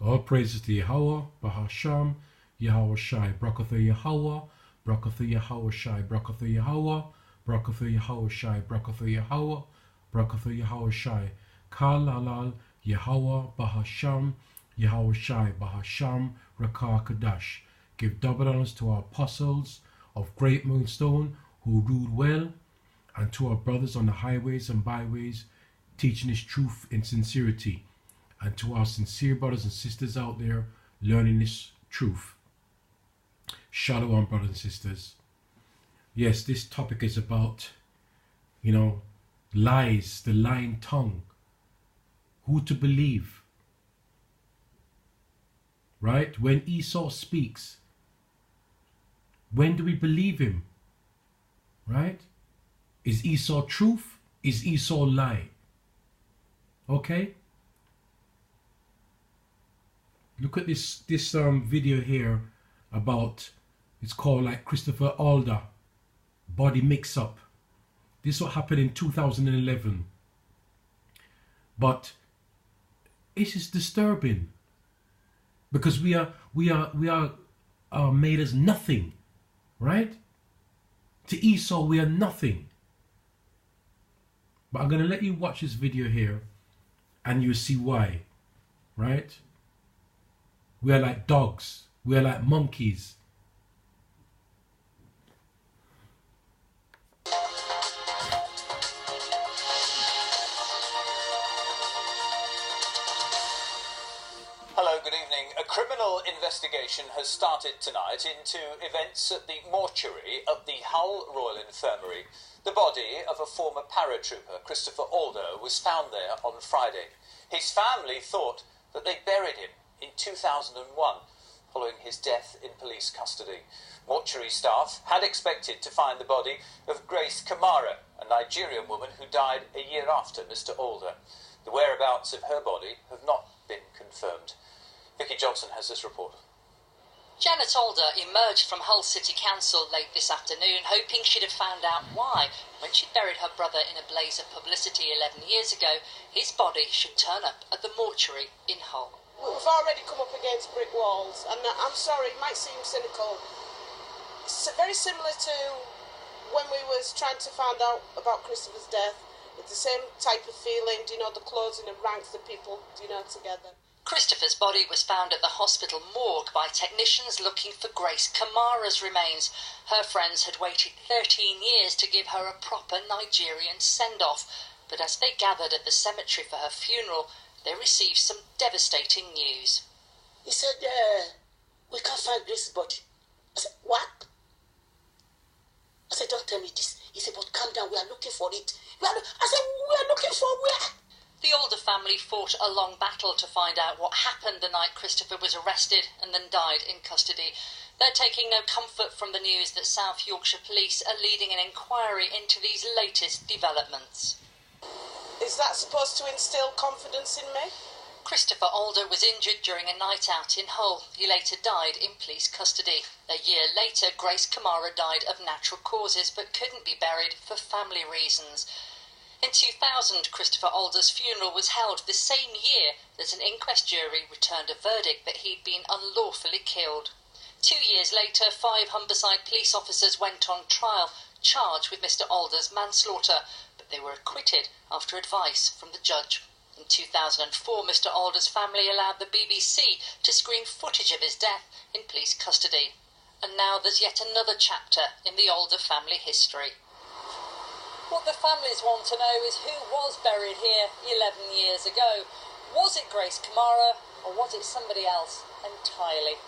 All praises to Yahweh, Bahasham, Yahweh Shai, Brakatha Yahweh, Brakatha Yahweh Shai, Brakatha Yahweh, Brakatha Yahweh Shai, Brakatha Yahweh, Brakatha Yahweh Shai, Kalalal, Yahweh, Bahasham, Yahweh Shai, Bahasham, Rakah Kadash. Give double honors to our apostles of Great Moonstone who ruled well, and to our brothers on the highways and byways, teaching this truth in sincerity, and to our sincere brothers and sisters out there learning this truth. Shalom, brothers and sisters. Yes, this topic is about, lies, the lying tongue, who to believe. Right? When Esau speaks, when do we believe him? Right? Is Esau truth? Is Esau lie? Okay? Look at this video here about, it's called like Christopher Alder, body mix-up. This is what happened in 2011. But it is disturbing because we are made as nothing, right? To Esau we are nothing. But I'm going to let you watch this video here and you'll see why, right? We are like dogs. We are like monkeys. Hello, good evening. A criminal investigation has started tonight into events at the mortuary of the Hull Royal Infirmary. The body of a former paratrooper, Christopher Alder, was found there on Friday. His family thought that they buried him in 2001, following his death in police custody. Mortuary staff had expected to find the body of Grace Kamara, a Nigerian woman who died a year after Mr. Alder. The whereabouts of her body have not been confirmed. Vicky Johnson has this report. Janet Alder emerged from Hull City Council late this afternoon, hoping she'd have found out why, when she buried her brother in a blaze of publicity 11 years ago, his body should turn up at the mortuary in Hull. We've already come up against brick walls, and I'm sorry, it might seem cynical. It's very similar to when we was trying to find out about Christopher's death. It's the same type of feeling, the closing of ranks of people, together. Christopher's body was found at the hospital morgue by technicians looking for Grace Kamara's remains. Her friends had waited 13 years to give her a proper Nigerian send-off, but as they gathered at the cemetery for her funeral, they received some devastating news. He said, we can't find Grace's body. I said, what? I said, don't tell me this. He said, but calm down, we are looking for it. I said, we are looking for where? The Alder family fought a long battle to find out what happened the night Christopher was arrested and then died in custody. They're taking no comfort from the news that South Yorkshire Police are leading an inquiry into these latest developments. Is that supposed to instill confidence in me? Christopher Alder was injured during a night out in Hull. He later died in police custody. A year later, Grace Kamara died of natural causes but couldn't be buried for family reasons. In 2000, Christopher Alder's funeral was held the same year that an inquest jury returned a verdict that he'd been unlawfully killed. 2 years later, 5 Humberside police officers went on trial, charged with Mr. Alder's manslaughter, but they were acquitted after advice from the judge. In 2004, Mr. Alder's family allowed the BBC to screen footage of his death in police custody. And now there's yet another chapter in the Alder family history. What the families want to know is who was buried here 11 years ago. Was it Grace Kamara or was it somebody else entirely?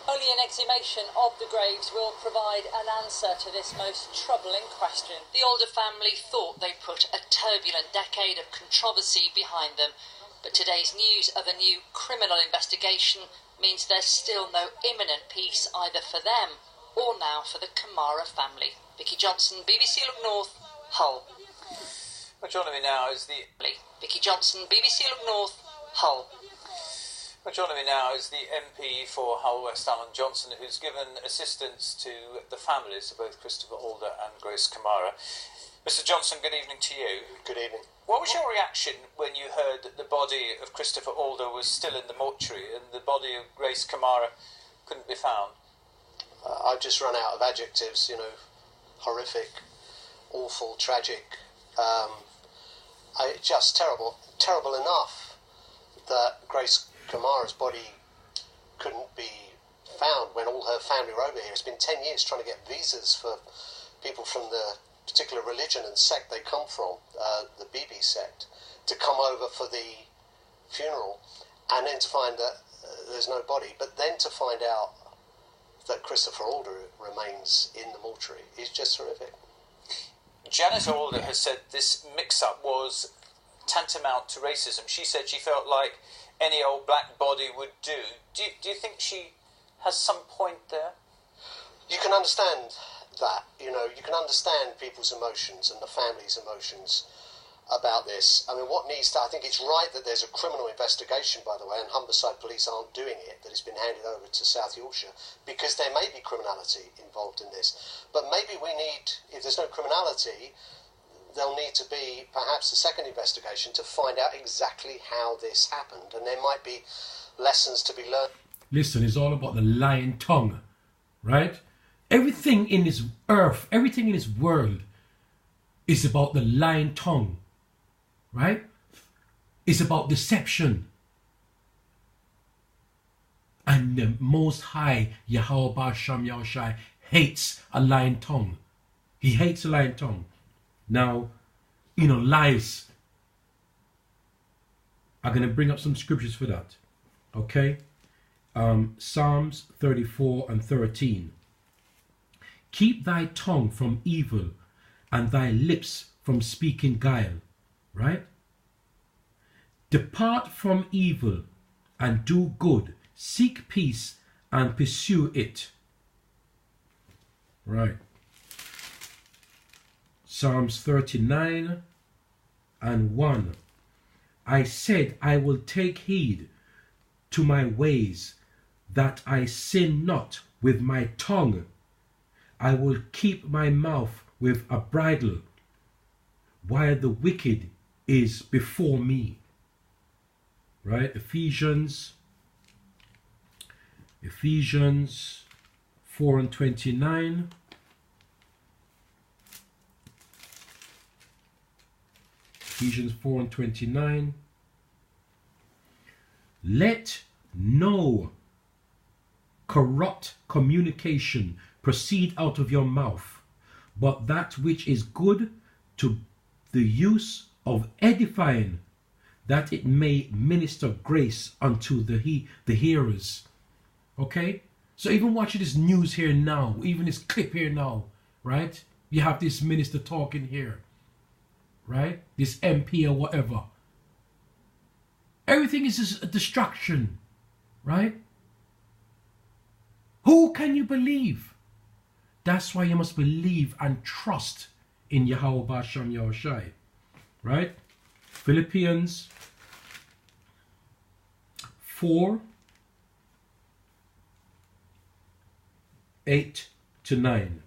Only an exhumation of the graves will provide an answer to this most troubling question. The Alder family thought they put a turbulent decade of controversy behind them, but today's news of a new criminal investigation means there's still no imminent peace either for them or now for the Kamara family. Vicky Johnson, BBC Look North, Hull. Well, joining me now is the Vicky Johnson, BBC Look North, Hull. Well, joining me now is the MP for Hull West, Alan Johnson, who's given assistance to the families of both Christopher Alder and Grace Kamara. Mr. Johnson, good evening to you. Good evening. What was your reaction when you heard that the body of Christopher Alder was still in the mortuary and the body of Grace Kamara couldn't be found? I've just run out of adjectives, horrific, awful, tragic. Just terrible. Terrible enough that Grace Kamara's body couldn't be found when all her family were over here. It's been 10 years trying to get visas for people from the particular religion and sect they come from, the Bibi sect, to come over for the funeral, and then to find that there's no body, but then to find out that Christopher Alder remains in the mortuary is just horrific. Janet Alder has said this mix-up was tantamount to racism. She said she felt like any old black body would do. Do you think she has some point there? You can understand that, you can understand people's emotions and the family's emotions about this. I mean, I think it's right that there's a criminal investigation, by the way, and Humberside Police aren't doing it, that it's been handed over to South Yorkshire, because there may be criminality involved in this. But maybe if there's no criminality, there'll need to be perhaps a second investigation to find out exactly how this happened, and there might be lessons to be learned. Listen, it's all about the lying tongue, right? Everything in this earth, everything in this world is about the lying tongue, right? It's about deception. And the Most High, Yahweh Basham Yahushai, hates a lying tongue. He hates a lying tongue. Now, lies. I'm going to bring up some scriptures for that. Okay? Psalms 34 and 13. Keep thy tongue from evil and thy lips from speaking guile. Right? Depart from evil and do good. Seek peace and pursue it. Right. Psalms 39 and 1. I said, I will take heed to my ways, that I sin not with my tongue. I will keep my mouth with a bridle, while the wicked is before me. Right? Ephesians 4 and 29. Ephesians 4 and 29. Let no corrupt communication proceed out of your mouth, but that which is good to the use of edifying, that it may minister grace unto the hearers. Okay? So even watching this news here now, even this clip here now, right? You have this minister talking here, right? This MP or whatever. Everything is just a distraction, right? Who can you believe? That's why you must believe and trust in Yahweh Basham Yahushai, right? Philippians 4, 8 to 9.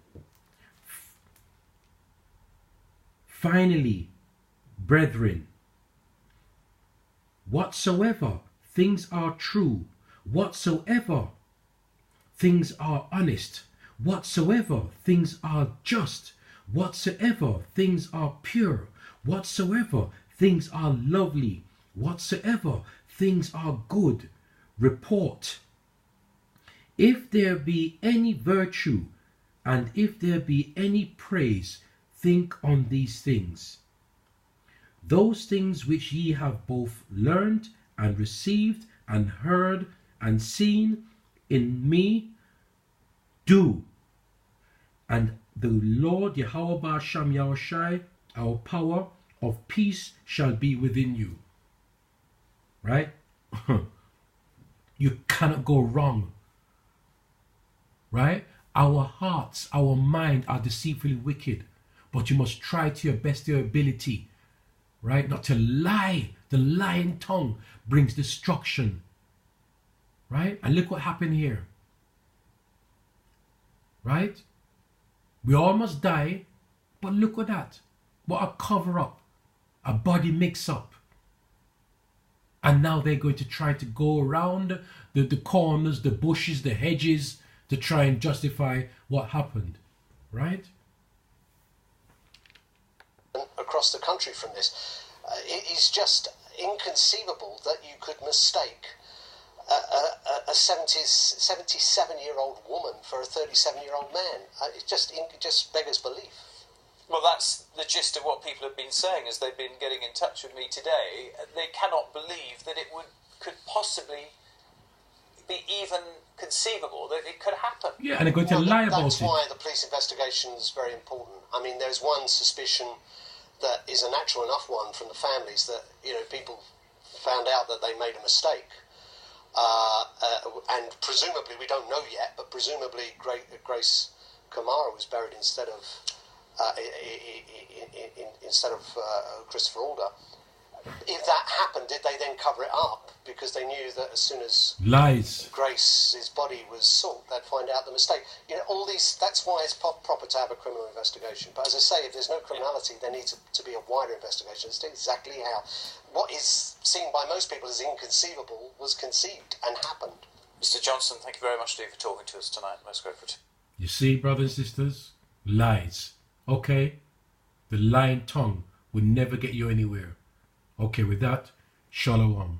Finally, brethren, whatsoever things are true, whatsoever things are honest, whatsoever things are just, whatsoever things are pure, whatsoever things are lovely, whatsoever things are good, report. If there be any virtue, and if there be any praise, think on these things. Those things which ye have both learned and received and heard and seen in me, do. And the Lord Yahweh Basham Yahushai, our power of peace, shall be within you. Right? You cannot go wrong. Right? Our hearts, our mind are deceitfully wicked. But you must try to your best of your ability, right? Not to lie. The lying tongue brings destruction, right? And look what happened here, right? We all must die, but look at that. What a cover up. A body mix up. And now they're going to try to go around the corners, the bushes, the hedges to try and justify what happened. Right? Across the country from this. It is just inconceivable that you could mistake a 77-year-old woman for a 37-year-old man. It just beggars belief. Well, that's the gist of what people have been saying as they've been getting in touch with me today. They cannot believe that it could possibly be even conceivable that it could happen. Yeah, and they're going to lie about That's it. why the police investigation is very important. I mean, there's one suspicion that is a natural enough one from the families that, you know, people found out that they made a mistake. And presumably, we don't know yet, but presumably Grace Kamara was buried instead of Christopher Alder. If that happened, did they then cover it up? Because they knew that as soon as Lies. Grace's body was sought, they'd find out the mistake. You know, all these. That's why it's proper to have a criminal investigation. But as I say, if there's no criminality, there needs to be a wider investigation as to exactly how what is seen by most people as inconceivable was conceived and happened. Mr. Johnson, thank you very much indeed for talking to us tonight. Most grateful. You see, brothers and sisters? Lies. Okay? The lying tongue will never get you anywhere. Okay, with that, shalom.